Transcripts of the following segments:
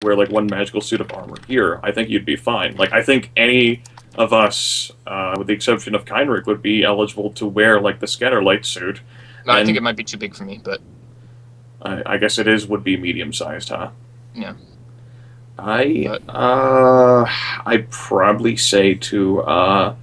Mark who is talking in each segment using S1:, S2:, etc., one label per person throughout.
S1: wear like one magical suit of armor here, I think you'd be fine. Like I think any of us, with the exception of Kynric, would be eligible to wear like the Scatterlight suit.
S2: I think it might be too big for me, but
S1: I guess would be medium sized, huh?
S2: yeah.
S1: I'd probably say to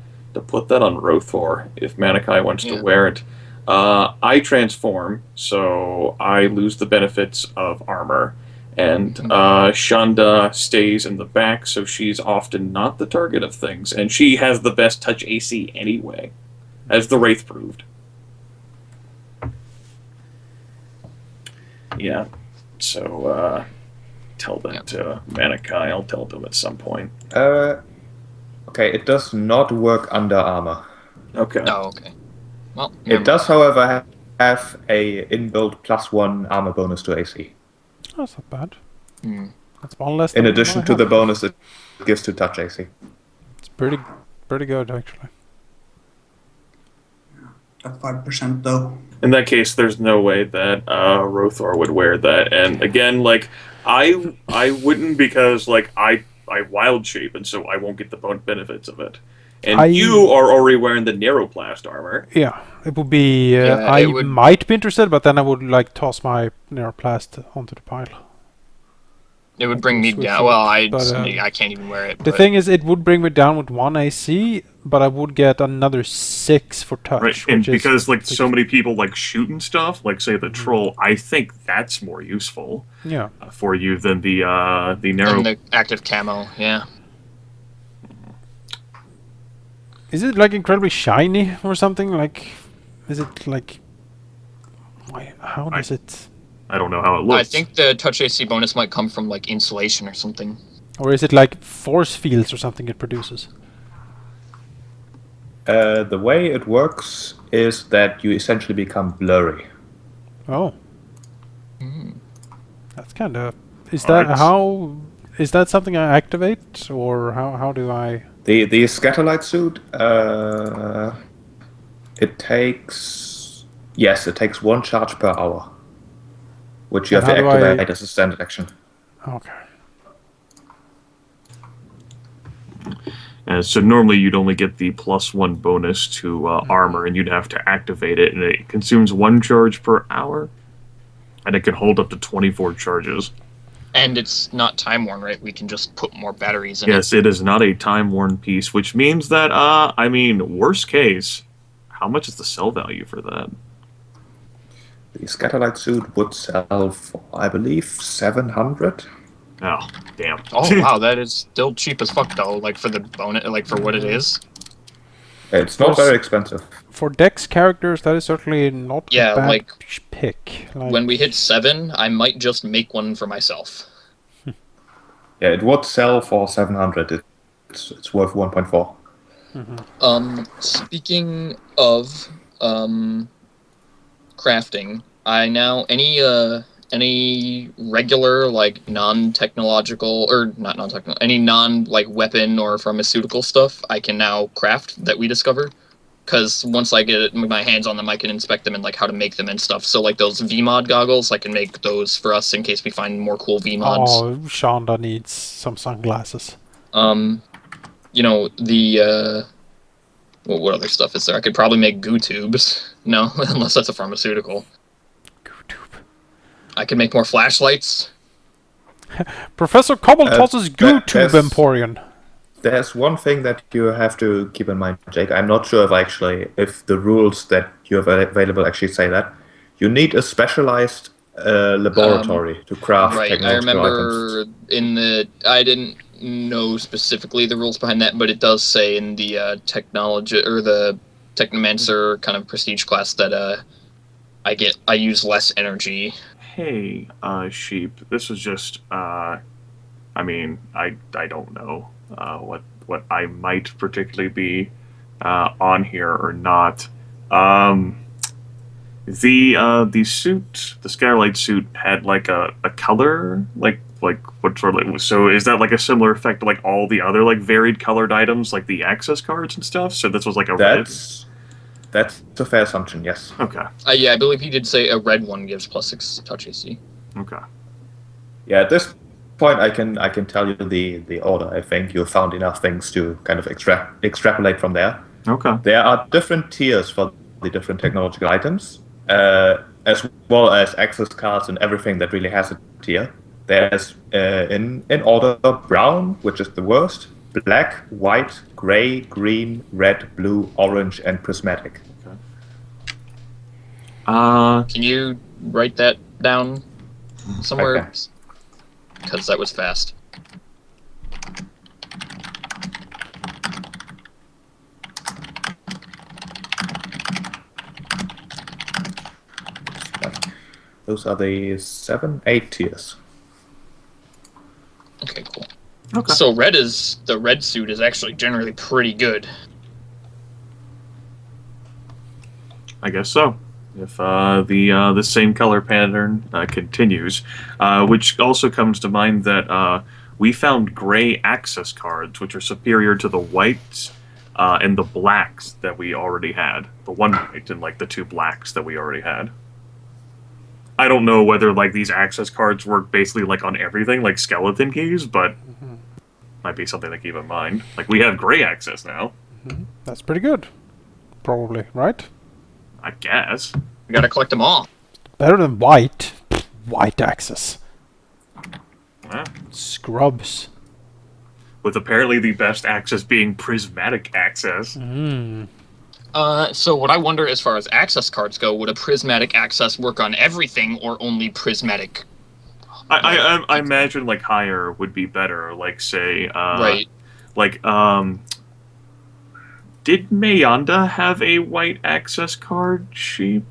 S1: put that on Rothor if Manikai wants to wear it. I transform, so I lose the benefits of armor. And Shanda stays in the back, so she's often not the target of things. And she has the best touch AC anyway, as the Wraith proved. Yeah, so tell that to Manikai. I'll tell them at some point.
S3: Okay, it does not work under armor.
S1: Okay.
S2: Oh, okay. Well,
S3: it does, however, have a inbuilt +1 armor bonus to AC.
S4: That's not bad. That's one less.
S3: In addition to the bonus it gives to touch AC.
S4: It's pretty good, actually.
S5: At 5% though.
S1: In that case, there's no way that Rothor would wear that. And again, like I wouldn't, because like I wild shape, and so I won't get the benefits of it. And you are already wearing the Neuroplast armor.
S4: Yeah, it would be. I might be interested, but then I would like toss my Neuroplast onto the pile.
S2: It would bring me down. Well, I can't even wear it.
S4: The thing is, it would bring me down with 1 AC, but I would get another 6 for touch.
S1: Right, and because like so many people like shooting stuff, like say the troll, I think that's more useful.
S4: Yeah.
S1: For you than the narrow.
S2: And the active camo, yeah.
S4: Is it like incredibly shiny or something? Like, is it like? How does it?
S1: I don't know how it looks.
S2: I think the touch AC bonus might come from like insulation or something.
S4: Or is it like force fields or something it produces?
S3: The way it works is that you essentially become blurry.
S4: Oh. That's kind of. Is that something I activate, or how do I?
S3: The Scatterlight suit. It takes 1 charge per hour, which you have to activate as a standard action.
S4: Okay.
S1: So normally you'd only get the +1 bonus to armor, and you'd have to activate it, and it consumes 1 charge per hour, and it can hold up to 24 charges.
S2: And it's not time-worn, right? We can just put more batteries in it.
S1: Yes, it is not a time-worn piece, which means that, I mean, worst case, how much is the sell value for that?
S3: The Scatterlight suit would sell for, I believe, 700.
S1: Oh, damn.
S2: Oh, wow, that is still cheap as fuck, though, like for the bonus, like for what it is.
S3: It's not very expensive.
S4: For Dex characters, that is certainly not a bad
S2: like,
S4: pick. Like,
S2: when we hit 7, I might just make one for myself.
S3: Yeah, it would sell for 700. It's worth 1.4.
S2: Speaking of crafting, I now any regular like non-technological or not non-technological, any non-like weapon or pharmaceutical stuff I can now craft that we discover. Because once I get my hands on them, I can inspect them and like how to make them and stuff. So like those VMod goggles, I can make those for us in case we find more cool VMods.
S4: Oh, Shonda needs some sunglasses.
S2: You know, the what other stuff is there? I could probably make goo tubes. No, unless that's a pharmaceutical.
S4: Goo tube.
S2: I can make more flashlights.
S4: Professor Cobbletos's goo tube emporium.
S3: There's one thing that you have to keep in mind, Jake. I'm not sure if the rules that you have available actually say that. You need a specialized laboratory to craft technological
S2: I remember
S3: items.
S2: I didn't know specifically the rules behind that, but it does say in the technology or the Technomancer kind of prestige class that I use less energy.
S1: Hey, Sheep, this was just I mean, I don't know what I might particularly be on here or not. The suit, the Skylight suit, had like a color, like what sort of, so is that like a similar effect to like all the other like varied colored items, like the access cards and stuff? So this was like a red.
S3: That's a fair assumption, yes.
S1: Okay.
S2: Yeah, I believe he did say a red one gives +6 touch AC.
S1: Okay.
S3: Yeah, at this point, I can tell you the order. I think you found enough things to kind of extrapolate from there.
S1: Okay.
S3: There are different tiers for the different technological items, as well as access cards and everything that really has a tier. There's in order brown, which is the worst, black, white, gray, green, red, blue, orange, and prismatic.
S2: Can you write that down somewhere?
S3: Okay.
S2: Because that was fast.
S3: Those are the 8 tiers.
S2: Okay, cool.
S1: Okay.
S2: So the red suit is actually generally pretty good.
S1: I guess so. If the same color pattern continues, which also comes to mind that we found gray access cards, which are superior to the whites and the blacks that we already had. The one white and like the 2 blacks that we already had. I don't know whether like these access cards work basically like on everything, like skeleton keys, but might be something to keep in mind. Like we have gray access now.
S4: That's pretty good. Probably, right?
S1: I guess.
S2: We gotta collect them all.
S4: Better than white. White access.
S1: Eh.
S4: Scrubs.
S1: With apparently the best access being prismatic access.
S2: So what I wonder as far as access cards go, would a prismatic access work on everything or only prismatic?
S1: I imagine like higher would be better. Like say,
S2: Right.
S1: Like did Mayanda have a white access card sheep?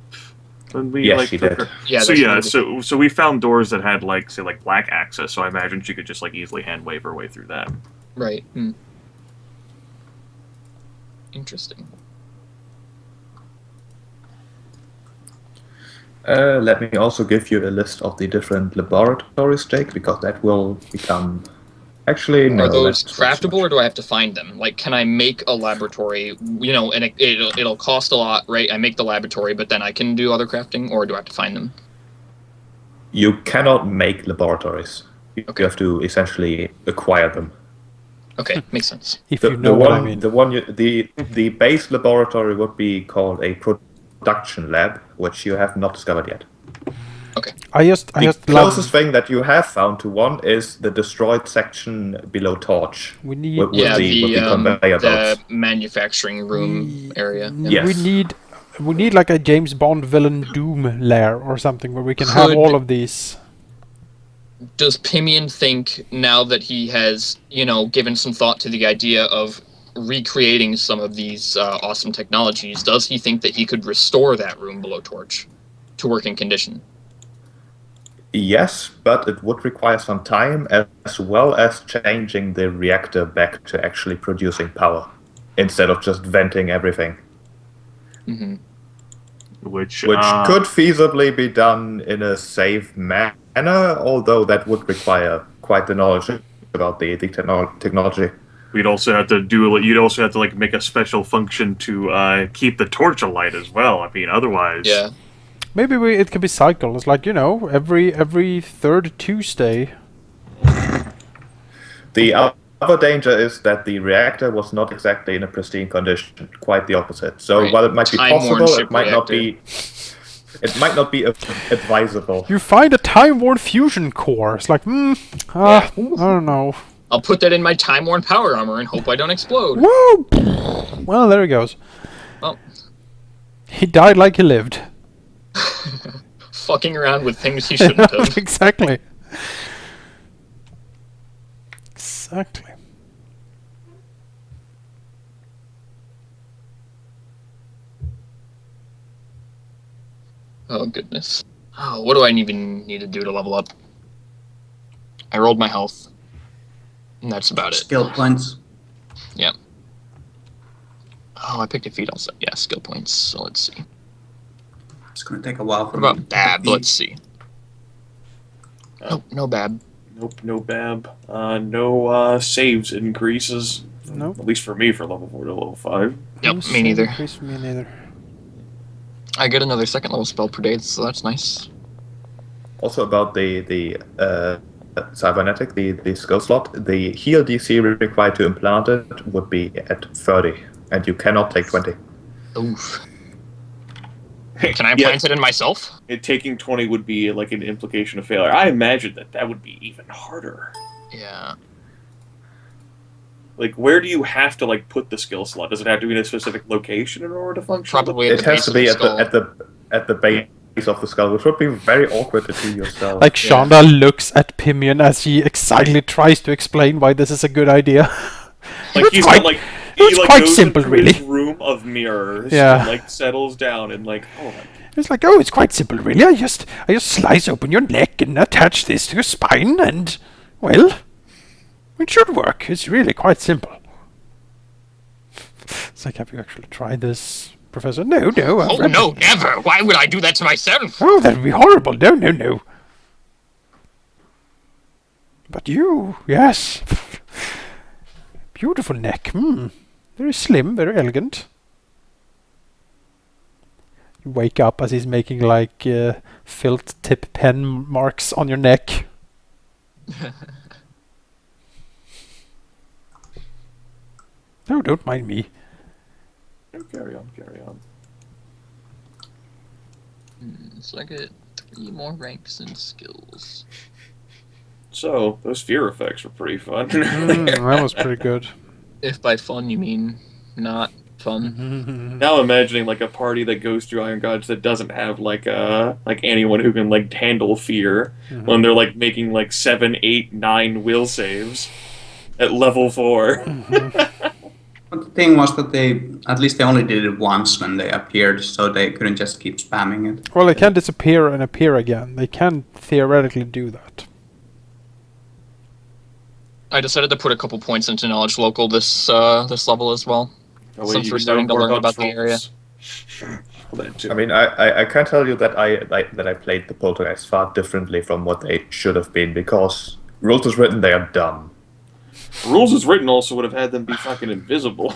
S1: When we
S3: Yes,
S1: like
S3: she
S1: took
S3: did.
S1: her?
S2: Yeah.
S1: So
S2: that's
S1: yeah,
S2: what
S1: so we found doors that had like say like black access. So I imagine she could just like easily hand wave her way through that.
S2: Right. Interesting.
S3: Let me also give you a list of the different laboratories, Jake, because that will become... Actually, no.
S2: Are those
S3: that's not so
S2: craftable, or
S3: much.
S2: do I have to find them? Like, can I make a laboratory? You know, and it'll cost a lot, right? I make the laboratory, but then I can do other crafting, or do I have to find them?
S3: You cannot make laboratories. You
S2: Okay.
S3: have to essentially acquire them.
S2: Okay, makes sense.
S4: If you know what I mean.
S3: The base laboratory would be called a production lab, which you have not discovered yet.
S4: I just
S3: The
S4: love.
S3: closest thing that you have found to one is the destroyed section below Torch.
S4: We need.
S3: With
S2: Yeah,
S3: the conveyor
S2: the
S3: belts.
S2: manufacturing room area.
S3: Yes.
S4: We need like a James Bond villain Doom lair or something where we can have
S2: Could-
S4: all of these.
S2: Does Pimian think, now that he has, given some thought to the idea of recreating some of these awesome technologies, does he think that he could restore that room below Torch to working condition?
S3: Yes, but it would require some time, as well as changing the reactor back to actually producing power, instead of just venting everything.
S2: Mm-hmm.
S1: Which
S3: Could feasibly be done in a safe manner, although that would require quite the knowledge about the technology.
S1: we'd also have to do. You'd also have to like make a special function to keep the torch alight as well. I mean, otherwise.
S2: Yeah.
S4: Maybe it can be cycled. It's like every third Tuesday.
S3: The other danger is that the reactor was not exactly in a pristine condition. Quite the opposite. So
S2: Right.
S3: while it might be
S2: Time-worn
S3: possible,
S2: ship
S3: it might not
S2: reactor.
S3: be. It might not be advisable.
S4: You find a time-worn fusion core. It's like, I don't know.
S2: I'll put that in my time-worn power armor and hope I don't explode.
S4: Woo! Well, there he goes.
S2: Well,
S4: He died like he lived.
S2: fucking around with things he shouldn't have.
S4: Exactly. Exactly.
S2: Oh, goodness. Oh, what do I even need to do to level up? I rolled my health. And that's about it.
S5: Skill points.
S2: Yep. Oh, I picked a feat also. Yeah, skill points. So let's see.
S5: It's going to take a while for
S2: What
S5: me.
S2: about Bab? Let's see. Nope, no Bab.
S1: Nope, no Bab. No saves increases.
S4: Nope.
S1: At least for me, for level 4 to level 5.
S2: Yep, me neither.
S4: Me neither.
S2: I get another second level spell per day, so that's nice.
S3: Also about the cybernetic, the skill slot, the heal DC required to implant it would be at 30, and you cannot take 20.
S2: Oof. Can I implant it in myself?
S1: Taking 20 would be like an implication of failure. I imagine that would be even harder.
S2: Yeah.
S1: Like, where do you have to like put the skill slot? Does it have to be in a specific location in order to function?
S2: Probably at
S3: It
S2: the
S3: has
S2: base
S3: to
S2: of the
S3: be
S2: skull.
S3: at the base of the skull, which would be very awkward to do yourself.
S4: Like Shonda looks at Pimion as he excitedly tries to explain why this is a good idea.
S1: Like he's
S4: quite,
S1: got, like
S4: it's
S1: like,
S4: quite
S1: goes
S4: simple,
S1: into
S4: really.
S1: his room of mirrors.
S4: Yeah.
S1: And, like settles down and like, oh my.
S4: It's like, oh, it's quite simple, really. I just slice open your neck and attach this to your spine, and well, it should work. It's really quite simple. It's like, have you actually tried this, Professor? No.
S2: Oh no, never! Why would I do that to myself?
S4: Oh, that would be horrible. No. But you, yes. Beautiful neck. Very slim, very elegant. You wake up as he's making like felt tip pen marks on your neck. No, don't mind me.
S1: Carry on.
S2: So I get 3 more ranks and skills.
S1: So those fear effects were pretty fun.
S4: That was pretty good.
S2: If by fun you mean not fun.
S1: Now imagining like a party that goes through Iron Gods that doesn't have like anyone who can like handle fear when they're like making like 7, 8, 9 will saves at level 4.
S5: But the thing was that they only did it once when they appeared, so they couldn't just keep spamming it.
S4: Well, they can disappear and appear again. They can theoretically do that.
S2: I decided to put a couple points into knowledge local this level as well. Since we're starting to learn about the area.
S3: I mean, I can tell you that I played the Poltergeist far differently from what they should have been, because rules as written, they are dumb.
S1: Rules as written also would have had them be fucking invisible.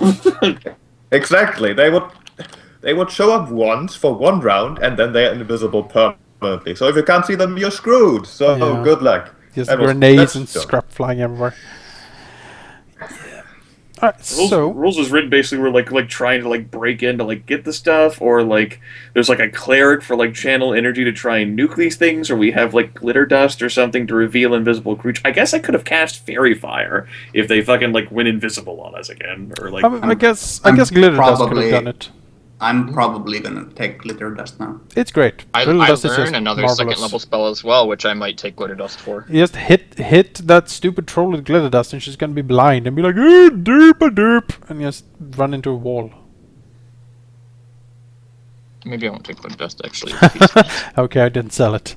S3: Exactly. They would show up once for 1 round, and then they're invisible permanently. So if you can't see them, you're screwed. So
S4: Yeah.
S3: good luck.
S4: Just
S3: That's
S4: grenades and
S3: dumb.
S4: scrap flying everywhere. Alright, so
S1: rules as written basically were like trying to like break in to like get the stuff, or like there's like a cleric for like channel energy to try and nuke these things, or we have like glitter dust or something to reveal invisible creatures. I guess I could have cast fairy fire if they fucking like went invisible on us again, or like
S4: I guess glitter dust could have done it.
S5: I'm probably gonna take glitter dust now.
S4: It's great.
S2: I
S4: Glitter dust is
S2: learned
S4: just
S2: another
S4: marvelous.
S2: second level spell as well, which I might take glitter dust for.
S4: You just hit that stupid troll with glitter dust, and she's gonna be blind and be like, derp, and just run into a wall.
S2: Maybe I won't take glitter dust actually.
S4: Okay, I didn't sell it.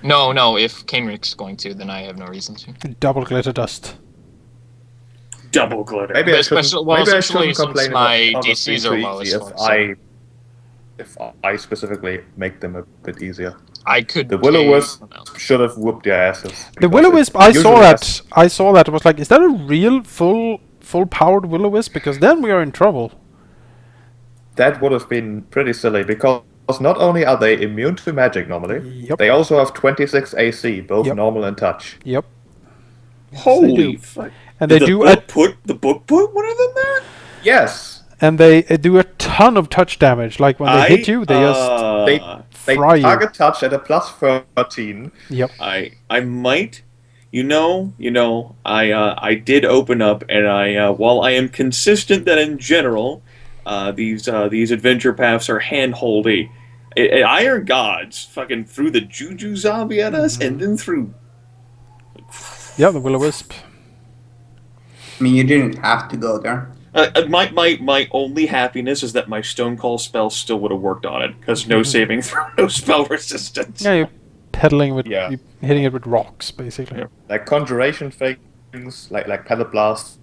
S2: No. If Kainrik's going to, then I have no reason to.
S4: Double glitter dust.
S1: double glitter.
S3: Maybe I shouldn't,
S2: Especially- well,
S3: maybe I
S2: especially
S3: shouldn't
S2: since
S3: complain
S2: my
S3: about
S2: DCs
S3: things
S2: are
S3: too
S2: low
S3: easy
S2: as well,
S3: if I specifically make them a bit easier.
S2: I could.
S3: The Will-O-Wisp
S2: no.
S3: should have whooped their asses.
S4: The
S3: because
S4: Will-O-Wisp,
S3: it
S4: I
S3: usually
S4: saw
S3: has-
S4: that. I saw that. It was like, is that a real full-powered Will-O-Wisp? Because then we are in trouble.
S3: That would have been pretty silly, because not only are they immune to magic normally,
S4: Yep.
S3: they also have 26 AC, both
S4: Yep.
S3: normal and touch.
S4: Yep.
S1: Holy
S4: do.
S1: fuck!
S4: And
S1: Did
S4: they do
S1: the book put one of them there?
S3: Yes!
S4: and they do a ton of touch damage. Like when they hit you, they just
S3: They
S4: fry you.
S3: target touch at a plus 13.
S4: Yep.
S1: I might, I did open up, and while I am consistent that in general, these adventure paths are handholdy. Iron Gods fucking threw the Juju zombie at us, and then threw.
S4: Yeah, the Will-O-Wisp.
S5: I mean, you didn't have to go there.
S1: My only happiness is that my Stone Call spell still would have worked on it, because no saving throw, no spell resistance.
S4: Yeah, you're pedaling with,
S3: Yeah.
S4: you're hitting it with rocks, basically.
S1: Yeah.
S3: Like conjuration things, like Pellet Blast,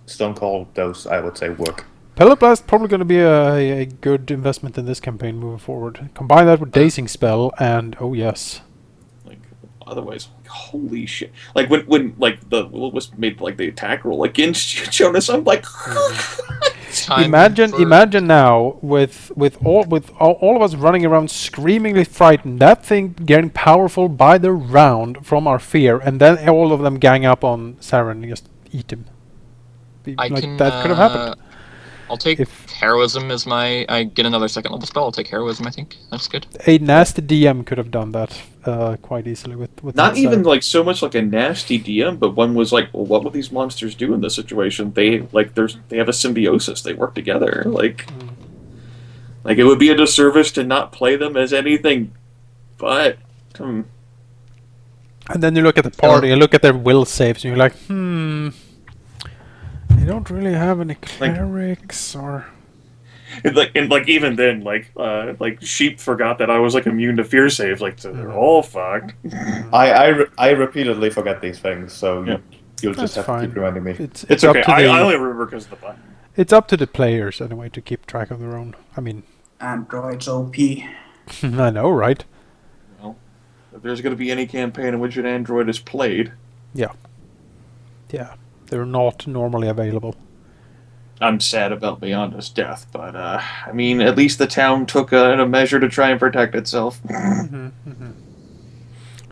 S3: Stone Call, those I would say work.
S4: Pellet Blast probably going to be a good investment in this campaign moving forward. Combine that with Dazing Spell, and oh yes.
S1: Like otherwise, holy shit! Like when like the Will-O-Wisp made like the attack roll against you, Jonas, I'm like,
S2: It's time
S4: Imagine,
S2: for-
S4: imagine now with all of us running around screamingly frightened. That thing getting powerful by the round from our fear, and then all of them gang up on Saren and just eat him.
S2: I
S4: Like
S2: can.
S4: that could have happened.
S2: I'll take
S4: If
S2: heroism as my. I get another second level spell. I'll take heroism. I think that's good.
S4: a nasty DM could have done that quite easily with
S1: Not
S4: that
S1: even
S4: setup.
S1: like so much like a nasty DM, but one was like, well, what would these monsters do in this situation? They have a symbiosis. They work together. Like it would be a disservice to not play them as anything, but
S4: And then you look at the party and look at their will saves, and you're like, you don't really have any clerics or.
S1: and even then, like Sheep forgot that I was like immune to fear saves. Like so they're all fucked.
S3: I repeatedly forget these things, so
S1: Yeah.
S3: you'll just
S4: That's
S3: have
S4: fine.
S3: to keep reminding me.
S1: It's
S4: up
S1: okay.
S4: to the
S1: I only remember because of the button.
S4: it's up to the players anyway to keep track of their own. I mean,
S5: Androids OP.
S4: I know, right?
S1: Well, if there's going to be any campaign in which an android is played,
S4: Yeah, they're not normally available.
S1: I'm sad about Beyonda's death, but I mean, at least the town took a measure to try and protect itself.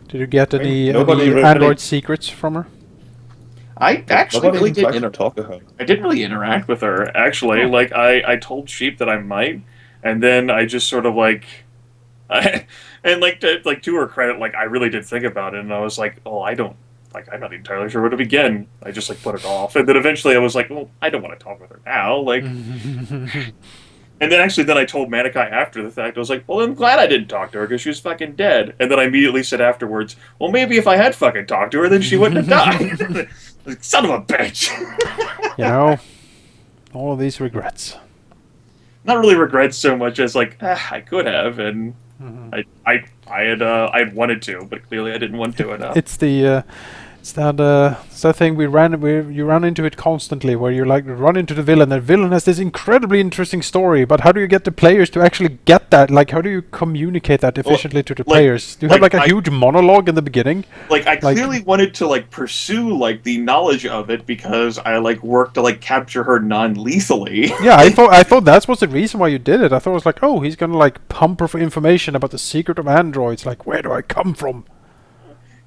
S4: Did you get
S3: I mean,
S4: any
S3: nobody really-
S4: Android secrets from her?
S1: I actually
S3: Nobody
S1: really
S3: even tried to
S1: didn't.
S3: talk to her.
S1: I didn't really interact with her. Actually,
S4: Oh.
S1: like I told Sheep that I might, and then I just sort of like, and to her credit, like I really did think about it, and I was like, oh, I don't. Like, I'm not entirely sure where to begin. I just, like, put it off. And then eventually I was like, well, I don't want to talk with her now. Like, and then I told Manikai after the fact, I was like, well, I'm glad I didn't talk to her because she was fucking dead. And then I immediately said afterwards, well, maybe if I had fucking talked to her, then she wouldn't have died. Like, son of a bitch.
S4: You know, all of these regrets.
S1: Not really regrets so much as, like, I could have, and I had wanted to, but clearly I didn't want to enough.
S4: It's the it's that thing you run into it constantly, where you like run into the villain. The villain has this incredibly interesting story, but how do you get the players to actually get that? Like, how do you communicate that efficiently to the players? Do you have like a huge monologue in the beginning?
S1: Like, I clearly wanted to, like, pursue, like, the knowledge of it because I, like, worked to, like, capture her non-lethally.
S4: Yeah, I thought that was the reason why you did it. I thought it was like, oh, he's gonna like pump her for information about the secret of androids. Like, where do I come from?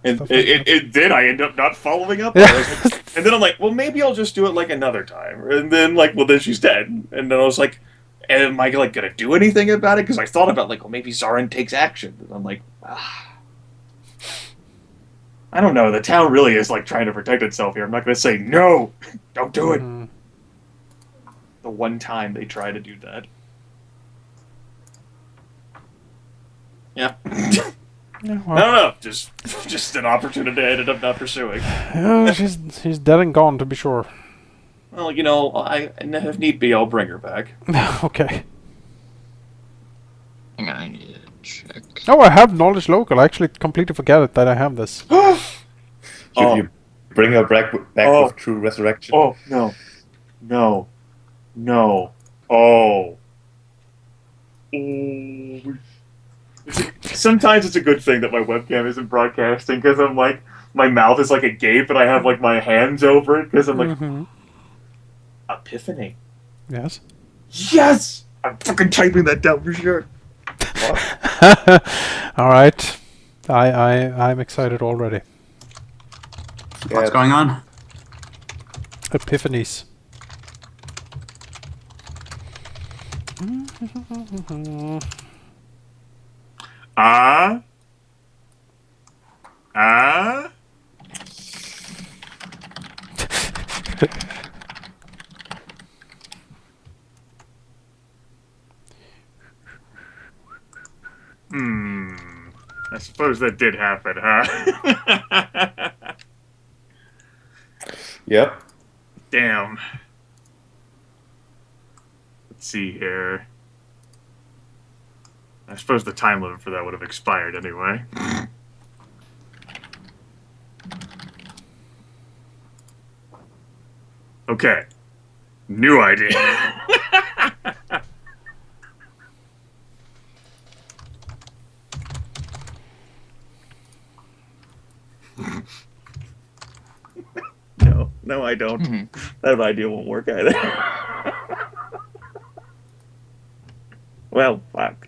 S1: And
S4: Stuff like
S1: it did. I end up not following up.
S4: Yeah.
S1: I was like, and then I'm like, well, maybe I'll just do it, like, another time. And then, like, well, then she's dead. And then I was like, am I, like, gonna do anything about it? Because I thought about, like, well, maybe Zarin takes action. And I'm like, I don't know. The town really is, like, trying to protect itself here. I'm not gonna say, no, don't do it.
S4: Mhm.
S1: The one time they try to do that. Yeah.
S4: Yeah,
S1: I
S4: well,
S1: don't know. Just an opportunity I ended up not pursuing.
S4: yeah, she's dead and gone, to be sure.
S1: Well, you know, if need be, I'll bring her back.
S4: Okay.
S2: Hang on, I need to check.
S4: Oh, I have knowledge local. I actually completely forget that I have this.
S3: Should you bring her back with true resurrection?
S1: Oh, no. Oh. Sometimes it's a good thing that my webcam isn't broadcasting because I'm like, my mouth is like agape and I have like my hands over it because I'm like,
S4: Mhm.
S1: epiphany.
S4: Yes.
S1: Yes! I'm fucking typing that down for sure.
S4: All right. I'm excited already.
S5: What's going on?
S4: Epiphanies.
S1: Ah? I suppose that did happen, huh?
S3: Yep.
S1: Damn. Let's see here. I suppose the time limit for that would have expired anyway. Okay. New idea. No, I don't. That idea won't work either. Well, fuck.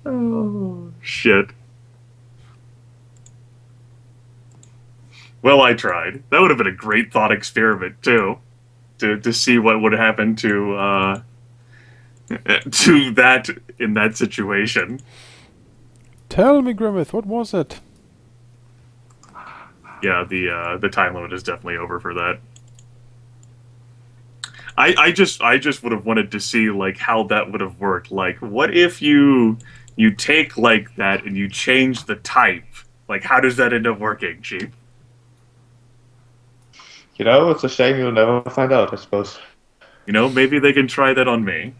S1: Oh, shit. Well, I tried. That would have been a great thought experiment, too. To see what would happen to that in that situation.
S4: Tell me, Grimmeth, what was it?
S1: Yeah, the time limit is definitely over for that. I just would have wanted to see like how that would have worked. Like, what if you take like that and you change the type? Like, how does that end up working, Sheep?
S3: You know, it's a shame you'll never find out, I suppose.
S1: You know, maybe they can try that on me.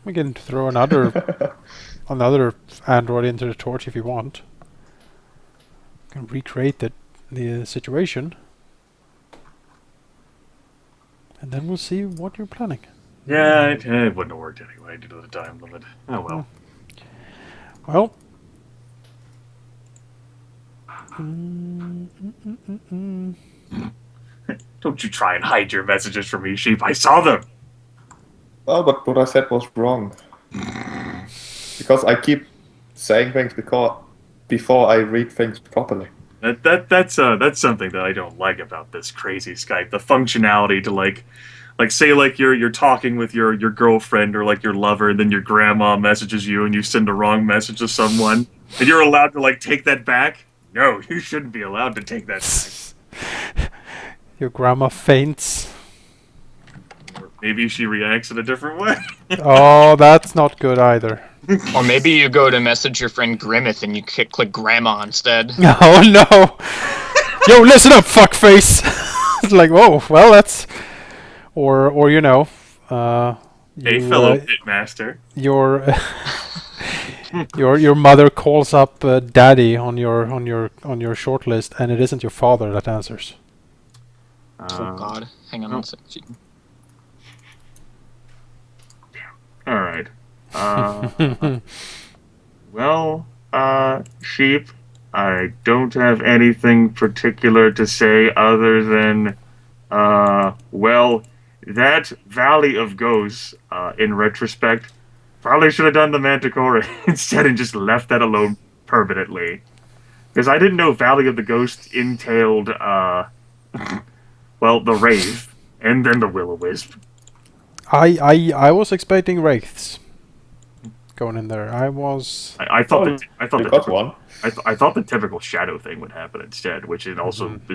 S4: We can throw another android into the torch if you want. You can recreate the situation. And then we'll see what you're planning.
S1: Yeah, it wouldn't have worked anyway due to the time limit. Oh well.
S4: Well.
S1: Don't you try and hide your messages from me, Sheep. I saw them.
S3: Well, but what I said was wrong. Because I keep saying things before I read things properly.
S1: That's something that I don't like about this crazy Skype. The functionality to like say like you're talking with your girlfriend or like your lover, and then your grandma messages you and you send a wrong message to someone, and you're allowed to like take that back. No, you shouldn't be allowed to take that back.
S4: Your grandma faints.
S1: Or maybe she reacts in a different way.
S4: Oh, that's not good either.
S2: Or maybe you go to message your friend Grimmeth and you click Grandma instead.
S4: Oh no! Yo, listen up, fuckface! It's like, oh, well, that's... Or you know...
S1: Hey, fellow pitmaster.
S4: Your... your mother calls up daddy on your short list, and it isn't your father that answers.
S2: Oh god, hang on one second.
S1: Alright. Well, Sheep, I don't have anything particular to say other than, well, that Valley of Ghosts, in retrospect, probably should have done the Manticore instead and just left that alone permanently. Because I didn't know Valley of the Ghosts entailed, well, the Wraith, and then the Will-O-Wisp.
S4: I was expecting wraiths going in there. I
S1: thought the typical shadow thing would happen instead, which is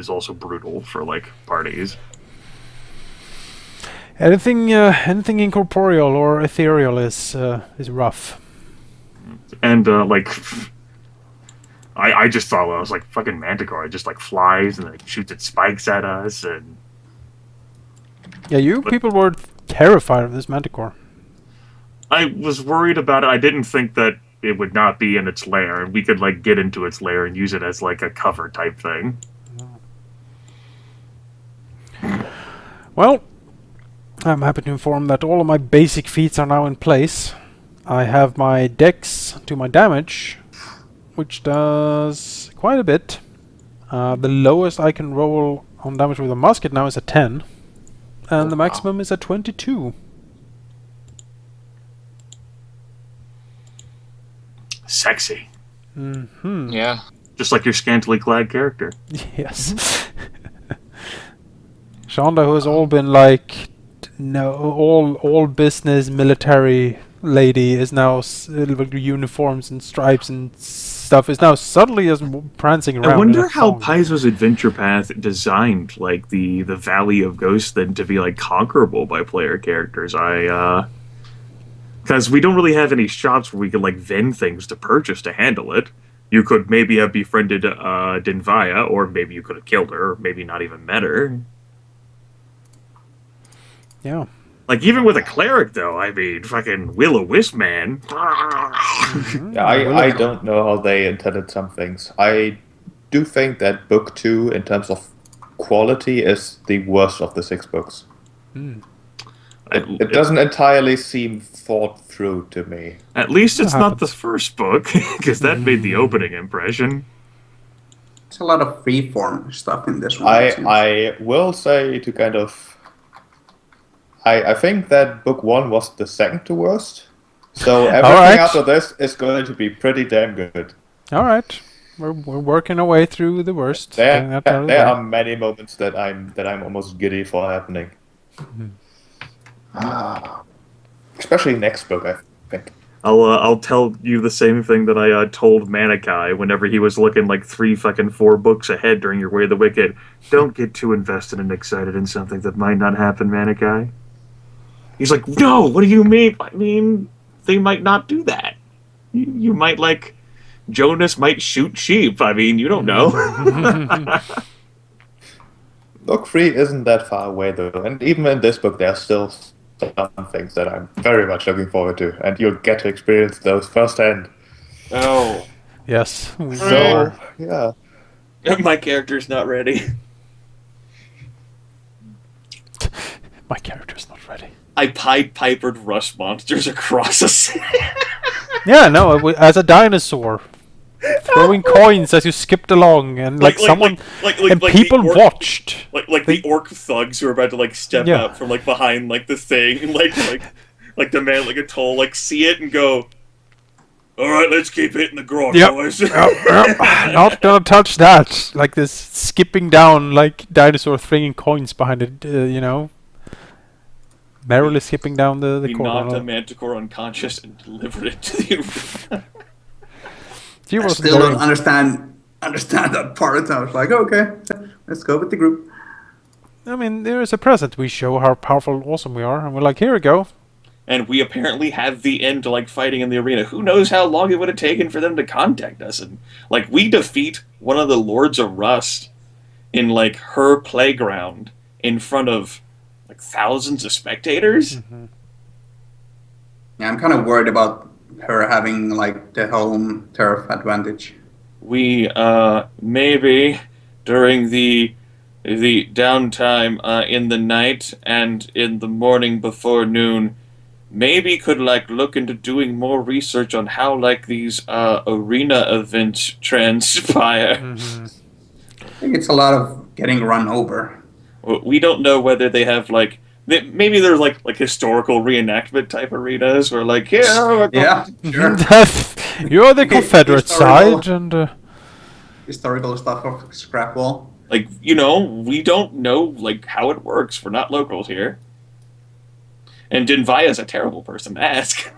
S1: also brutal for like parties.
S4: Anything incorporeal or ethereal is rough.
S1: And like, I just thought, well, I was like fucking Manticore. It just like flies and like shoots its spikes at us, and
S4: yeah, people were terrified of this Manticore.
S1: I was worried about it. I didn't think that it would not be in its lair, and we could like get into its lair and use it as like a cover type thing.
S4: Well, I'm happy to inform that all of my basic feats are now in place. I have my dex to my damage, which does quite a bit. The lowest I can roll on damage with a musket now is a 10, and the maximum is a 22.
S1: Sexy.
S4: Mm-hmm.
S2: Yeah.
S1: Just like your scantily clad character.
S4: Yes. Shonda, who has all been like, all business military lady, is now uniforms and stripes and stuff, is now suddenly just prancing around.
S1: I wonder how Paizo's adventure path designed like the Valley of Ghosts then to be like conquerable by player characters. Because we don't really have any shops where we could like vend things to purchase to handle it. You could maybe have befriended Dinvaya, or maybe you could have killed her, or maybe not even met her.
S4: Yeah.
S1: Like, even with a cleric, though, I mean, fucking Will-O-Wisp, man.
S3: Yeah, I don't know how they intended some things. I do think that book 2, in terms of quality, is the worst of the 6 books. It doesn't entirely seem thought through to me.
S1: At least it's not the first book, because that made the opening impression.
S5: There's a lot of freeform stuff in this one.
S3: I will say, to kind of I think that book 1 was the second to worst. So everything
S4: Alright.
S3: after this is going to be pretty damn good.
S4: All right, we're working our way through the worst. getting
S3: There,
S4: that out of the
S3: there
S4: way.
S3: are many moments that I'm almost giddy for happening. Especially next book, I think.
S6: I'll tell you the same thing that I told Manikai whenever he was looking like 4 books ahead during your Way of the Wicked. Don't get too invested and excited in something that might not happen, Manikai. He's like, no, what do you mean? I mean, they might not do that. You might, like, Jonas might shoot sheep. I mean, you don't know.
S3: Book 3 isn't that far away though, and even in this book there's still some things that I'm very much looking forward to, and you'll get to experience those firsthand.
S1: Oh,
S4: Yes, we
S3: So,
S4: are.
S3: yeah.
S1: my character's not ready.
S4: My character's not ready.
S1: I Pied Pipered rust monsters across a city.
S4: Yeah, no, as a dinosaur, throwing coins as you skipped along, and someone and
S1: like
S4: people
S1: the orc,
S4: watched.
S1: like the orc thugs who are about to like step
S4: Yeah.
S1: out from like behind like the thing, and like the man like a toll like see it and go, all right, let's keep hitting the grog,
S4: Yep.
S1: boys.
S4: Not gonna touch that. Like this skipping down, like dinosaur flinging coins behind it. You know, merrily skipping down the
S1: We knocked a
S4: corridor.
S1: manticore unconscious and delivered it to you.
S4: She
S5: I
S4: wasn't
S5: still
S4: very-
S5: don't understand that part. I was like, okay, let's go with the group.
S4: I mean, there is a present. We show how powerful, awesome we are, and we're like, here we go.
S1: And we apparently have the end to like fighting in the arena. Who knows how long it would have taken for them to contact us? And like we defeat one of the Lords of Rust in like her playground in front of like thousands of spectators.
S5: Yeah, I'm kind of worried about her having like the home turf advantage.
S1: We maybe during the downtime in the night and in the morning before noon, maybe could like look into doing more research on how like these arena events transpire.
S5: I think it's a lot of getting run over.
S1: We don't know whether they have like maybe there's like historical reenactment type arenas where like yeah
S5: Yeah, sure.
S4: You're the Confederate
S5: Historical.
S4: side, and
S5: Historical stuff of scrap wall.
S1: like you know we don't know like how it works. We're not locals here, and Dinvaya's a terrible person to ask.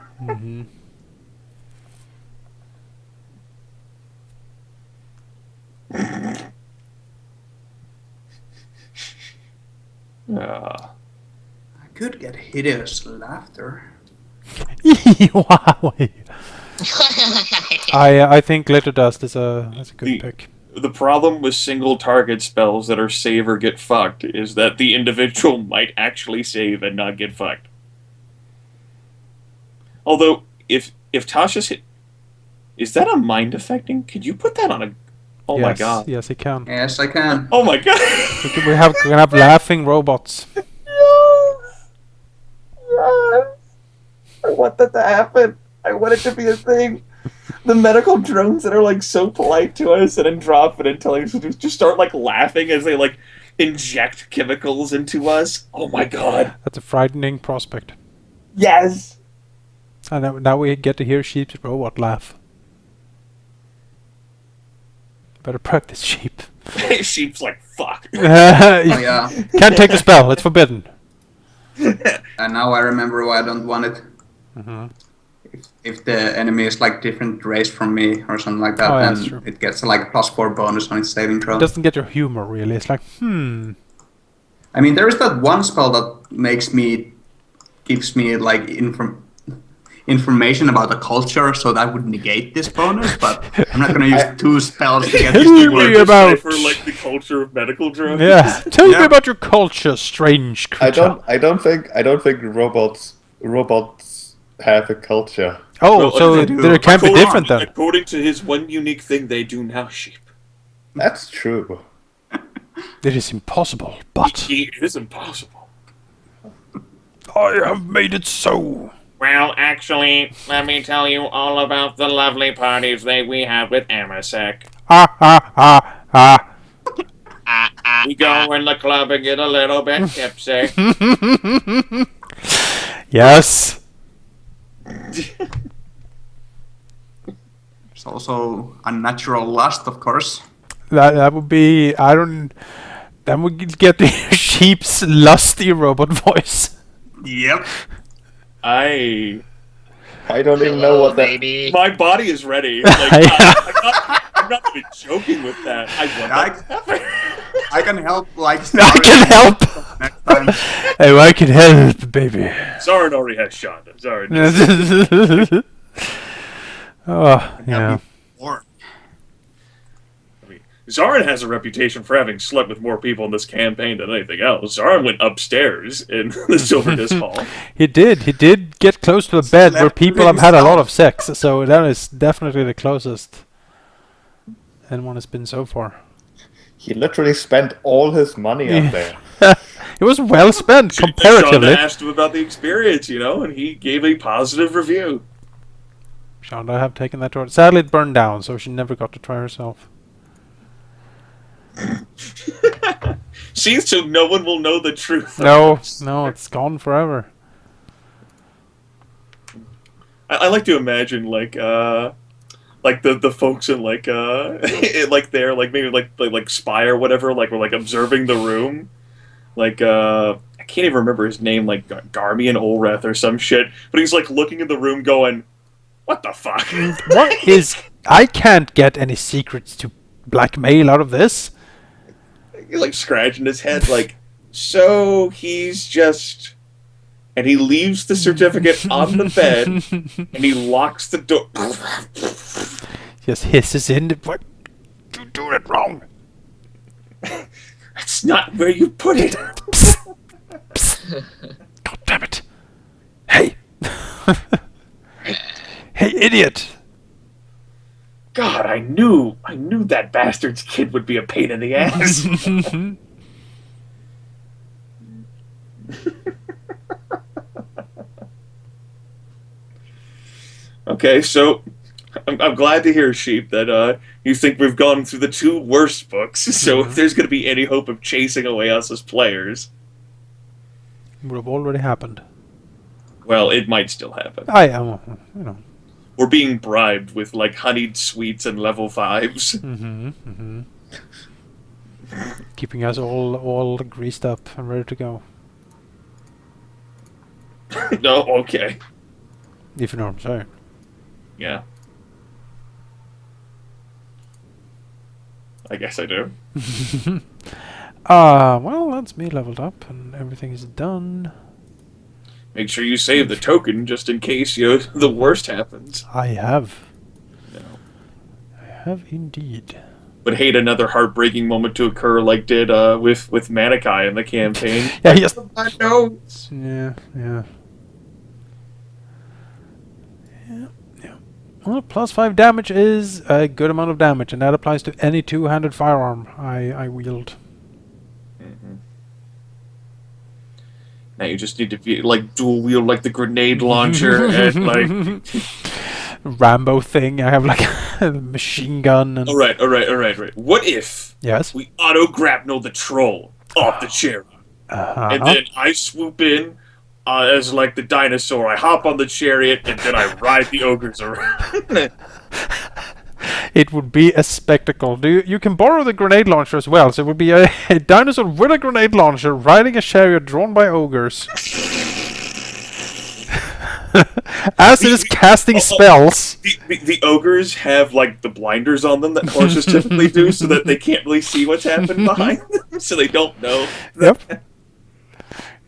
S5: I could get hideous laughter.
S4: wow. I think Glitter Dust is a good pick.
S1: The problem with single target spells that are save or get fucked is that the individual might actually save and not get fucked. Although, if Tasha's hit... Is that a mind affecting? Could you put that on a... Oh my god.
S4: Yes, it can.
S5: Yes, I can.
S1: Oh my god!
S4: We're gonna have laughing robots.
S1: Yes! I want that to happen. I want it to be a thing. The medical drones that are like so polite to us and then drop it and telling us to just start like laughing as they like inject chemicals into us. Oh my god.
S4: That's a frightening prospect.
S1: Yes!
S4: And now we get to hear Sheep's robot laugh. Better practice, Sheep.
S1: Sheep's like, fuck.
S5: Oh yeah.
S4: Can't take the spell. It's forbidden.
S5: And now I remember why I don't want it.
S4: Mhm.
S5: If the enemy is like different race from me or something like that,
S4: Oh, yeah, that's
S5: then
S4: true.
S5: it gets like a +4 bonus on its saving throw.
S4: It doesn't get your humor really. It's like,
S5: I mean, there is that one spell that gives me like information about the culture, so that would negate this bonus. But I'm not gonna use 2 spells to get this
S4: Tell
S5: to
S4: me
S5: work.
S4: about-
S1: For like the culture of medical drones.
S4: yeah. Tell me
S5: Yeah.
S4: about your culture, strange creature.
S3: I don't think robots have a culture.
S4: Oh,
S1: Well,
S4: so
S5: they do.
S4: there can be different then.
S1: According to his one unique thing, they do now, Sheep.
S3: That's true.
S4: It is impossible, but
S1: It is impossible.
S4: I have made it so.
S1: Well, actually, let me tell you all about the lovely parties that we have with Amasek.
S4: Ah, ah, ah, ah.
S1: We go in the club and get a little bit tipsy.
S4: Yes.
S5: There's also unnatural lust, of course.
S4: That would be. I don't. Then we could get the sheep's lusty robot voice.
S5: Yep.
S1: I
S3: don't even know what that.
S2: baby.
S1: My body is ready. Like, I'm not even joking with that. I want that to happen.
S5: I can help, like,
S4: I can help.
S5: next time.
S4: Oh, I can help, baby.
S1: Zoran already has Shonda. Zoran.
S4: Oh, yeah.
S5: Or
S1: I mean, Zoran has a reputation for having slept with more people in this campaign than anything else. Zoran went upstairs in the Silver Disc Hall.
S4: He did get close to a bed where
S5: Slept
S4: people
S5: with
S4: have had a lot
S5: himself.
S4: of sex, so that is definitely the closest anyone has been so far.
S3: He literally spent all his money
S4: Yeah.
S3: up there.
S4: It was well spent
S1: Shonda
S4: comparatively.
S1: asked him about the experience, and he gave a positive review.
S4: Shonda have taken that to her. Sadly, it burned down, so she never got to try herself.
S1: See, so no one will know the truth.
S4: No, it's gone forever.
S1: I like to imagine like the folks in like like they're like maybe like spy or whatever, like we're like observing the room, like I can't even remember his name, like Garmian Olreth or some shit, but he's like looking in the room going, what the fuck?
S4: What is... I can't get any secrets to blackmail out of this.
S1: He's like scratching his head like, so he's just... And he leaves the certificate on the bed, and he locks the door.
S4: Just hisses in. What? You doing it wrong.
S1: That's not where you put it.
S4: God damn it. Hey. Hey, idiot.
S1: God, I knew that bastard's kid would be a pain in the ass. Okay, so I'm glad to hear, Sheep, that you think we've gone through the two worst books. So if there's going to be any hope of chasing away us as players,
S4: Would have already happened.
S1: well, it might still happen.
S4: I am,
S1: We're being bribed with like honeyed sweets and level 5s.
S4: keeping us all greased up and ready to go.
S1: No, okay,
S4: If you know what I'm saying.
S1: yeah. I guess I do.
S4: Well, that's me leveled up and everything is done.
S1: Make sure you save the token just in case the worst happens.
S4: I have.
S1: No.
S4: I have indeed.
S1: Would hate another heartbreaking moment to occur like did with Manikai in the campaign.
S4: Yeah, yes.
S1: I know.
S4: Yeah. Well, +5 damage is a good amount of damage, and that applies to any two-handed firearm I wield.
S1: Now you just need to be like dual wield like the grenade launcher and like.
S4: Rambo thing. I have like a machine gun. And
S1: All right. What if
S4: yes.
S1: we auto grapnel the troll off the chariot, and then I swoop in as like the dinosaur? I hop on the chariot and then I ride the ogres around.
S4: It would be a spectacle. You can borrow the grenade launcher as well, so it would be a dinosaur with a grenade launcher riding a chariot drawn by ogres. As it is casting spells.
S1: The ogres have like the blinders on them that horses typically do, so that they can't really see what's happened behind them, so they don't know.
S4: Yep.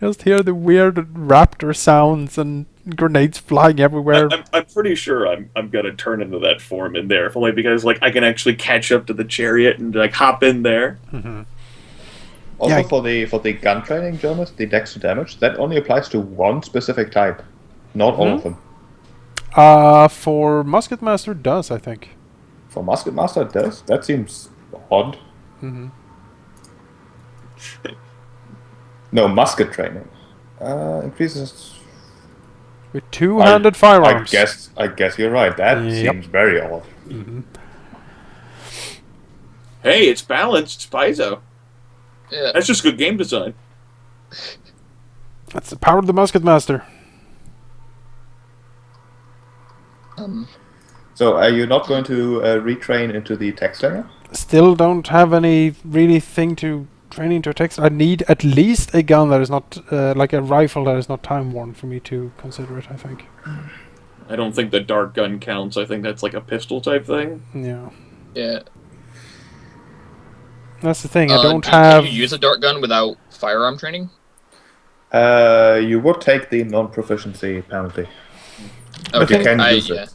S4: Just hear the weird raptor sounds and grenades flying everywhere.
S1: I'm pretty sure I'm gonna turn into that form in there, if only because like I can actually catch up to the chariot and like hop in there.
S3: Also,
S4: Yeah.
S3: for the gun training, Jonas, the dex to damage, that only applies to one specific type, not all of them.
S4: For Musket Master it does, I think.
S3: For Musket Master, it does. That seems odd. No, musket training increases.
S4: With two-handed firearms.
S3: I guess you're right. That
S4: Yep.
S3: seems very odd.
S1: Hey, it's balanced, it's Paizo.
S2: Yeah.
S1: That's just good game design.
S4: That's the power of the Musket Master.
S3: So are you not going to retrain into the tech slinger?
S4: Still don't have any really thing to train into a text. I need at least a gun that is not like a rifle that is not time worn for me to consider it. I think.
S1: I don't think the dart gun counts. I think that's like a pistol type thing.
S4: Yeah,
S2: Yeah.
S4: that's the thing. I don't
S2: Can
S4: have.
S2: you use a dart gun without firearm training?
S3: You would take the non-proficiency penalty.
S4: But
S3: You
S4: then-
S3: can
S2: I,
S3: use
S2: yeah.
S3: it.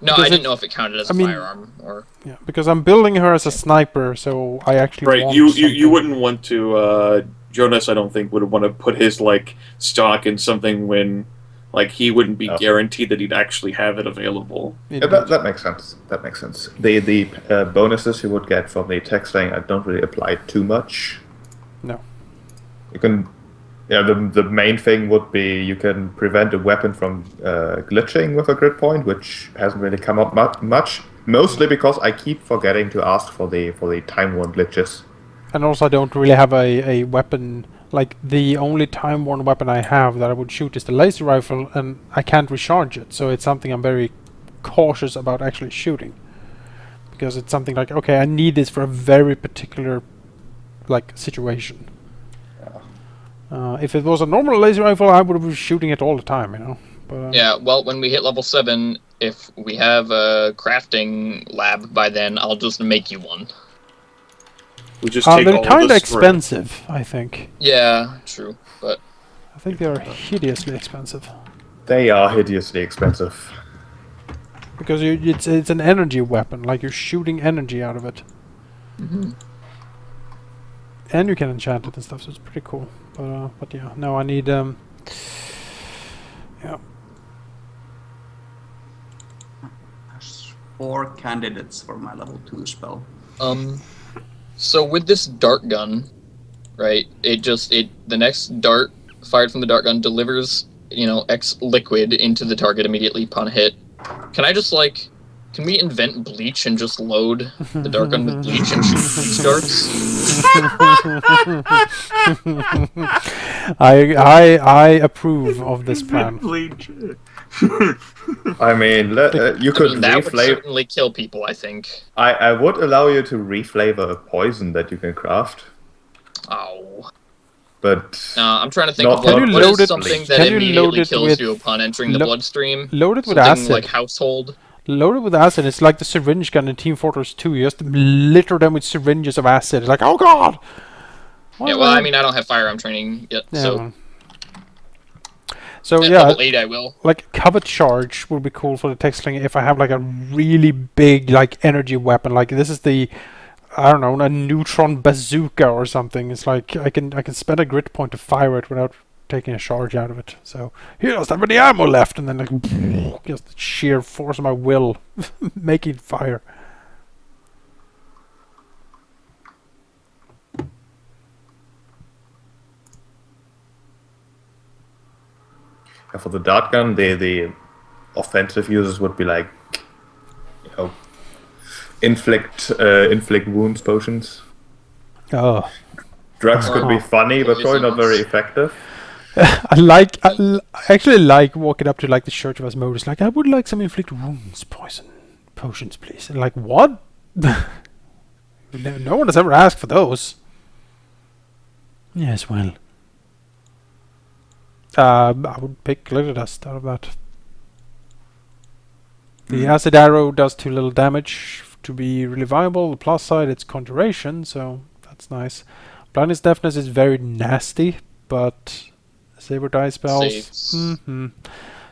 S2: No,
S4: Because
S2: I didn't
S4: it-
S2: know if it counted as
S4: I
S2: a
S4: mean-
S2: firearm or.
S4: Yeah, because I'm building her as a sniper, so I actually
S1: Right.
S4: want
S1: You
S4: something.
S1: wouldn't want to. Jonas, I don't think would want to put his like stock in something when like he wouldn't be
S3: No.
S1: guaranteed that he'd actually have it available.
S3: Yeah, that makes sense. That makes sense. The bonuses you would get from the tech slinger don't really apply too much.
S4: No.
S3: You can. Yeah, the main thing would be you can prevent a weapon from glitching with a grid point, which hasn't really come up much. Mostly because I keep forgetting to ask for the time worn glitches.
S4: And also, I don't really have a weapon. Like, the only time-worn weapon I have that I would shoot is the laser rifle, and I can't recharge it. So it's something I'm very cautious about actually shooting. Because it's something like, okay, I need this for a very particular, like, situation. If it was a normal laser rifle, I would be shooting it all the time, you know. But,
S2: Yeah, well, when we hit level 7, if we have a crafting lab by then, I'll just make you one.
S1: We just take
S4: they're
S1: all
S4: kind
S1: of
S4: of
S1: the string.
S4: expensive, I think.
S2: Yeah, true, but
S4: I think they are hideously expensive.
S3: They are hideously expensive.
S4: Because it's an energy weapon, like you're shooting energy out of it. And you can enchant it and stuff, so it's pretty cool. But yeah, no, I need yeah.
S5: There's 4 candidates for my level 2 spell.
S2: so with this dart gun, right? The next dart fired from the dart gun delivers, X liquid into the target immediately upon hit. Can we invent bleach and just load the dart gun with bleach and shoot bleach darts?
S4: I approve of this plan.
S6: Bleach.
S3: I mean, you could
S2: That would
S3: reflavor.
S2: certainly kill people, I think.
S3: I would allow you to reflavor a poison that you can craft,
S2: Oh.
S3: but
S2: I'm trying to think
S3: Not-
S2: of
S3: Can
S2: what
S3: you
S2: what
S3: load
S2: is
S3: it-
S2: something
S3: can
S2: that
S4: you load
S2: immediately
S4: it
S2: kills
S4: with
S2: you upon entering the bloodstream.
S4: Load it with
S2: Something
S4: acid.
S2: like household.
S4: Load it with acid. It's like the syringe gun in Team Fortress 2. You just litter them with syringes of acid. It's like, oh god! Why
S2: Yeah,
S4: would
S2: well, I mean, I don't have firearm training yet,
S4: Yeah,
S2: so
S4: well. So
S2: at
S4: yeah,
S2: level 8 I will.
S4: like covet charge would be cool for the tech slinger if I have like a really big like energy weapon. Like this is the, I don't know, a neutron bazooka or something. It's like I can spend a grit point to fire it without taking a charge out of it. So here doesn't have any ammo left, and then like just the sheer force of my will making fire.
S3: And for the dart gun, the offensive users would be like, inflict wounds potions.
S4: Oh,
S3: Drugs could be
S2: Oh.
S3: funny, but probably not very effective.
S4: I actually like walking up to like the Church of Asmodeus. Like I would like some inflict wounds potions, please. And like what? No one has ever asked for those. Yes, well. I would pick glitter dust out of that. The acid arrow does too little damage to be really viable. The plus side, it's conjuration, so that's nice. Blindness deafness is very nasty, but saber die spells.
S2: Saves.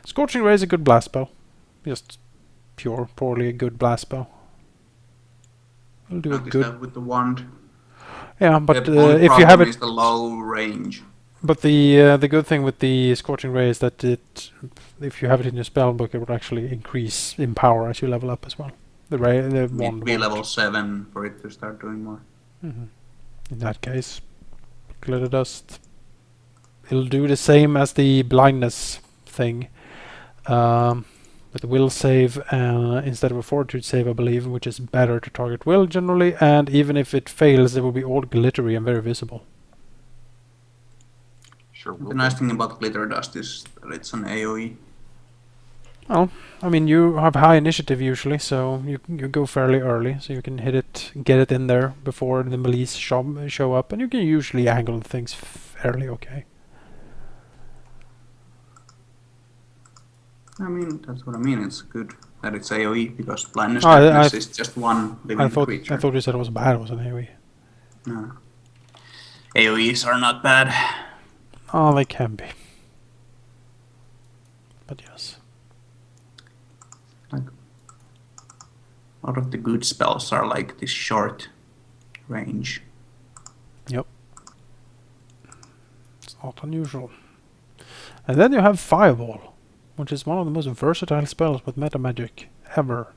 S4: Scorching ray is a good blast spell. Just poorly a good blast spell. I'll do a
S5: Practice
S4: good.
S5: that with the wand.
S4: Yeah, but
S5: The only
S4: if you have
S5: problem
S4: it.
S5: is the low range.
S4: But the good thing with the Scorching Ray is that if you have it in your spell book, it would actually increase in power as you level up as well. The
S5: Need to
S4: wand.
S5: be level 7 for it to start doing more.
S4: In that case, glitter dust. It'll do the same as the blindness thing. With the will save instead of a fortitude save, I believe, which is better to target will generally. And even if it fails, it will be all glittery and very visible.
S6: Sure will.
S5: The nice thing about glitter dust is that it's an AoE.
S4: Well, I mean, you have high initiative usually, so you go fairly early, so you can hit it, get it in there before the police show up, and you can usually angle things fairly okay.
S5: I mean, that's what I mean. It's good that it's AoE because blindness
S4: Oh,
S5: deafness is just one living
S4: I
S5: creature.
S4: thought you said it was bad. It was an AoE.
S5: No. AoEs are not bad.
S4: Oh, they can be. But yes.
S5: Like, a lot of the good spells are like this short range.
S4: Yep. It's not unusual. And then you have Fireball, which is one of the most versatile spells with meta magic ever.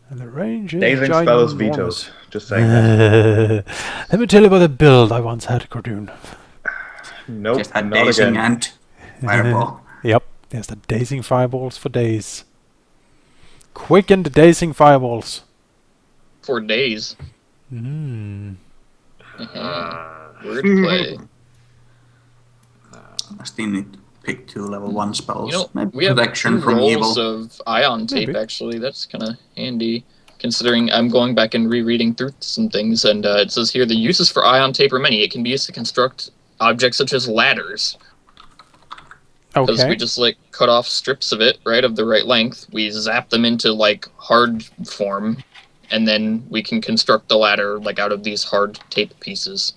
S4: And the range is
S3: Dazing spell is vetoed.
S4: ginormous.
S3: Just saying that.
S4: Let me tell you about a build I once had, Cardoon.
S3: Nope,
S5: Just had
S3: not
S5: dazing
S3: again.
S5: and fireball.
S4: Yep, there's the dazing fireballs for days. Quickened dazing fireballs.
S2: For days.
S4: Mm.
S2: Wordplay.
S5: I still need to pick 2 level 1 spells.
S2: You know,
S5: Maybe
S2: we have
S5: protection
S2: 2
S5: from
S2: rolls
S5: evil.
S2: of ion tape,
S4: Maybe.
S2: actually. That's kind of handy, considering I'm going back and rereading through some things, and it says here, the uses for ion tape are many. It can be used to construct objects such as ladders, because
S4: Okay.
S2: we just, like, cut off strips of it, right, of the right length. We zap them into, like, hard form, and then we can construct the ladder, like, out of these hard tape pieces.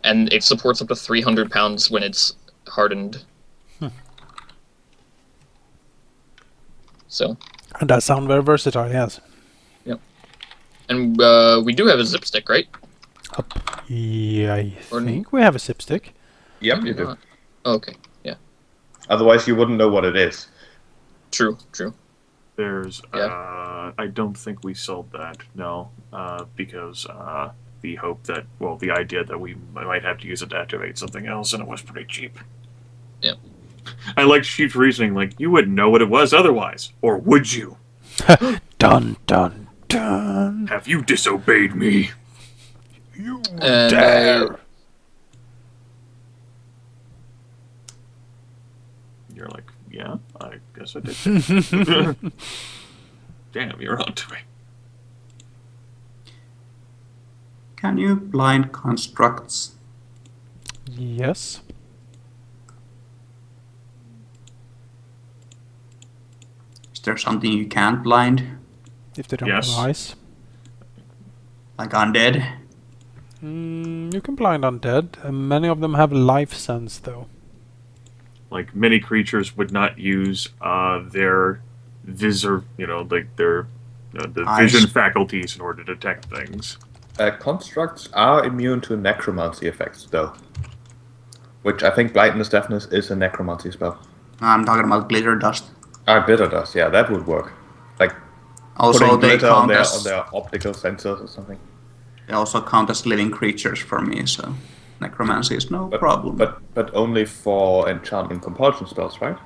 S2: And it supports up to 300 pounds when it's hardened. So,
S4: And that sounds very versatile, yes.
S2: and we do have a zip stick, right?
S4: Yeah, I
S2: Or
S4: think we have a sip stick.
S3: Yep, you
S2: Maybe
S3: do.
S2: not. Okay, yeah.
S3: Otherwise, you wouldn't know what it is.
S2: True.
S6: There's,
S2: Yeah.
S6: I don't think we sold that, no, because the hope that, well, the idea that we might have to use it to activate something else, and it was pretty cheap.
S2: Yep.
S6: I like Sheep's reasoning, like, you wouldn't know what it was otherwise, or would you?
S4: Dun dun dun.
S6: Have you disobeyed me?
S4: You
S2: And
S4: dare.
S6: You're like, yeah, I guess I did. Damn, you're on to me.
S5: Can you blind constructs?
S4: Yes.
S5: Is there something you can't blind?
S4: If they don't
S6: Yes.
S4: have eyes.
S5: Like undead?
S4: You can blind undead. Many of them have life sense, though.
S6: Like, many creatures would not use their visor, like their the
S5: Eyes.
S6: vision faculties in order to detect things.
S3: Constructs are immune to necromancy effects, though. Which I think blindness deafness is a necromancy spell.
S5: I'm talking about glitter dust.
S3: Glitter does, yeah, that would work. Like
S5: Also,
S3: putting
S5: they
S3: glitter on
S5: count as
S3: their optical sensors or something.
S5: they also count as living creatures for me. So necromancy is no problem.
S3: But only for enchantment compulsion spells, right?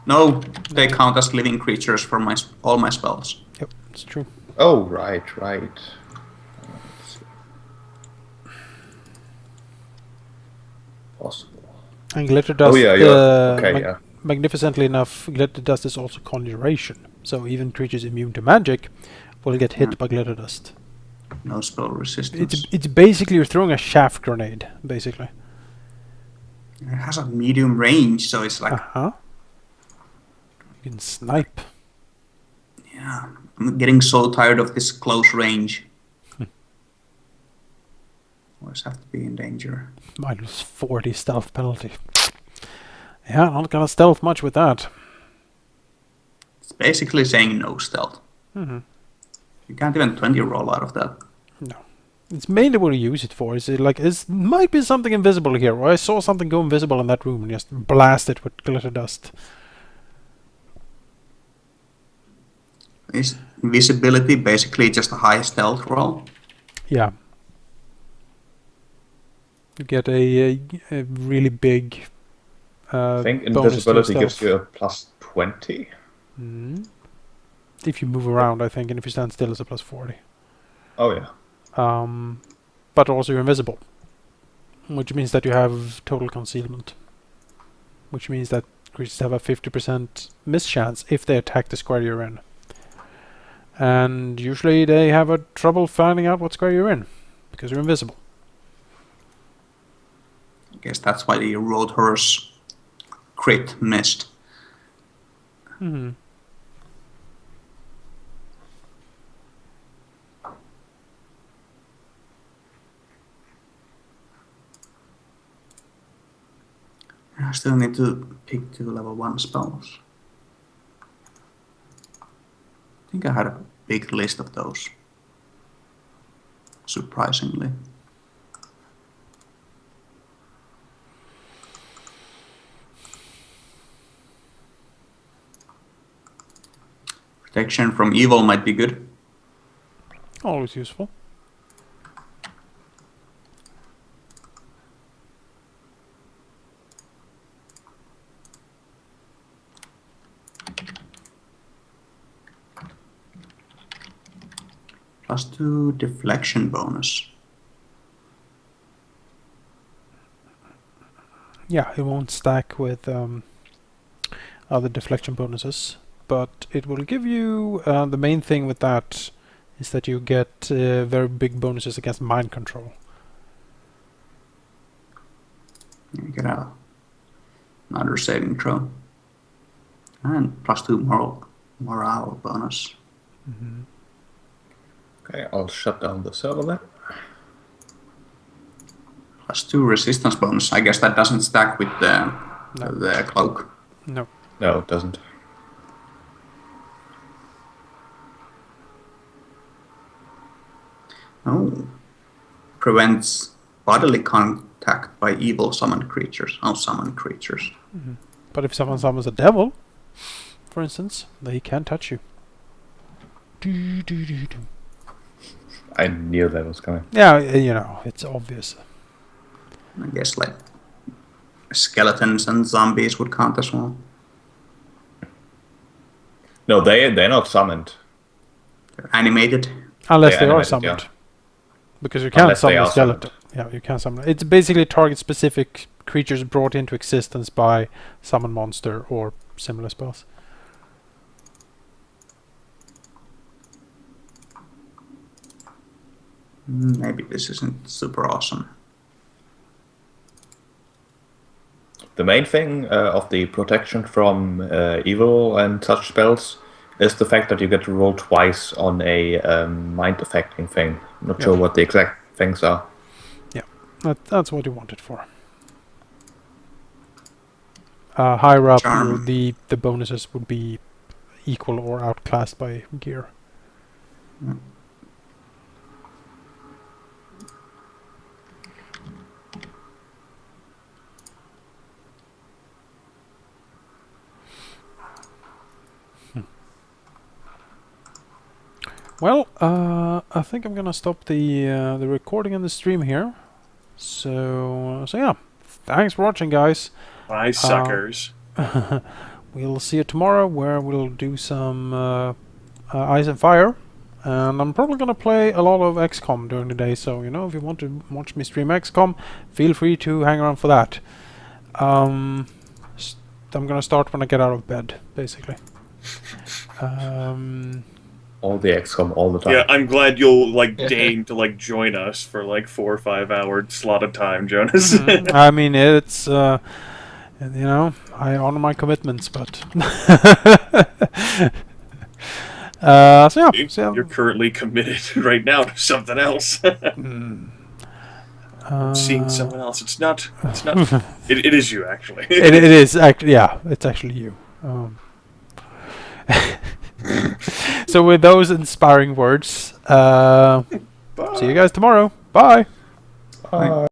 S5: No, they count as living creatures for all my spells.
S4: Yep, it's true.
S3: Oh, right. Let's see. Possible.
S4: And glitter dust.
S3: Oh yeah, yeah.
S4: Magnificently enough, glitter dust is also conjuration. So even creatures immune to magic will get hit by glitter dust.
S5: No spell resistance.
S4: It's basically you're throwing a shaft grenade, basically.
S5: It has a medium range, so it's like,
S4: Uh-huh. You can snipe.
S5: yeah, I'm getting so tired of this close range. Always have to be in danger.
S4: Minus 40 stealth penalty. Yeah, not gonna stealth much with that.
S5: It's basically saying no stealth.
S4: Mhm.
S5: You can't even 20 roll out of that.
S4: No. It's mainly what you use it for. Is it like, it might be something invisible here, or I saw something go invisible in that room and just blast it with glitter dust.
S5: Is invisibility basically just a high stealth roll?
S4: Yeah. You get a really big
S3: I think
S4: bonus to
S3: invisibility gives
S4: stealth.
S3: you a plus 20.
S4: If you move around, I think, and if you stand still, it's a plus 40.
S3: Oh yeah.
S4: But also you're invisible, which means that you have total concealment. Which means that creatures have a 50% miss chance if they attack the square you're in. And usually they have a trouble finding out what square you're in, because you're invisible.
S5: I guess that's why the Road Horse crit missed.
S4: Hmm.
S5: I still need to pick 2 level 1 spells. I think I had a big list of those. Surprisingly. Protection from evil might be good.
S4: Always useful.
S5: +2 deflection bonus.
S4: Yeah, it won't stack with other deflection bonuses, but it will give you the main thing with that is that you get very big bonuses against mind control.
S5: You get another saving throw. And +2 morale bonus.
S4: Mm-hmm.
S3: Okay, I'll shut down the server then.
S5: +2 resistance bonus. I guess that doesn't stack with the cloak.
S4: No.
S3: No, it doesn't.
S5: Oh. Prevents bodily contact by evil summoned creatures. Oh, summoned creatures.
S4: Mm-hmm. But if someone summons a devil, for instance, they can't touch you. Do, do, do, do.
S3: I knew that was coming.
S4: Yeah, you know, it's obvious.
S5: I guess like skeletons and zombies would count as well.
S3: No, they're not summoned.
S5: They're animated.
S4: Unless
S3: They're
S4: they are
S3: animated,
S4: summoned.
S3: yeah.
S4: Because you can't
S3: Unless they
S4: summon a
S3: are
S4: skeleton. Yeah, you can't summon. It's basically target specific creatures brought into existence by summon monster or similar spells.
S5: Maybe this isn't super awesome.
S3: The main thing of the protection from evil and such spells is the fact that you get to roll twice on a mind affecting thing. I'm not sure what the exact things are.
S4: Yeah, that's what you want it for. Higher up, the bonuses would be equal or outclassed by gear. Well, I think I'm gonna stop the recording and the stream here. So yeah, thanks for watching, guys.
S1: Bye, suckers.
S4: We'll see you tomorrow, where we'll do some Ice and Fire, and I'm probably gonna play a lot of XCOM during the day. So you know, if you want to watch me stream XCOM, feel free to hang around for that. I'm gonna start when I get out of bed, basically.
S3: All the XCOM all the time.
S1: Yeah, I'm glad you'll deign to join us for 4 or 5 hour slot of time, Jonas.
S4: I mean, it's you know, I honor my commitments, but so yeah.
S1: You're currently committed right now to something else. Seeing someone else. It's not. It is you, actually.
S4: it is actually, yeah, it's actually you. So with those inspiring words, see you guys tomorrow. Bye.
S3: Bye.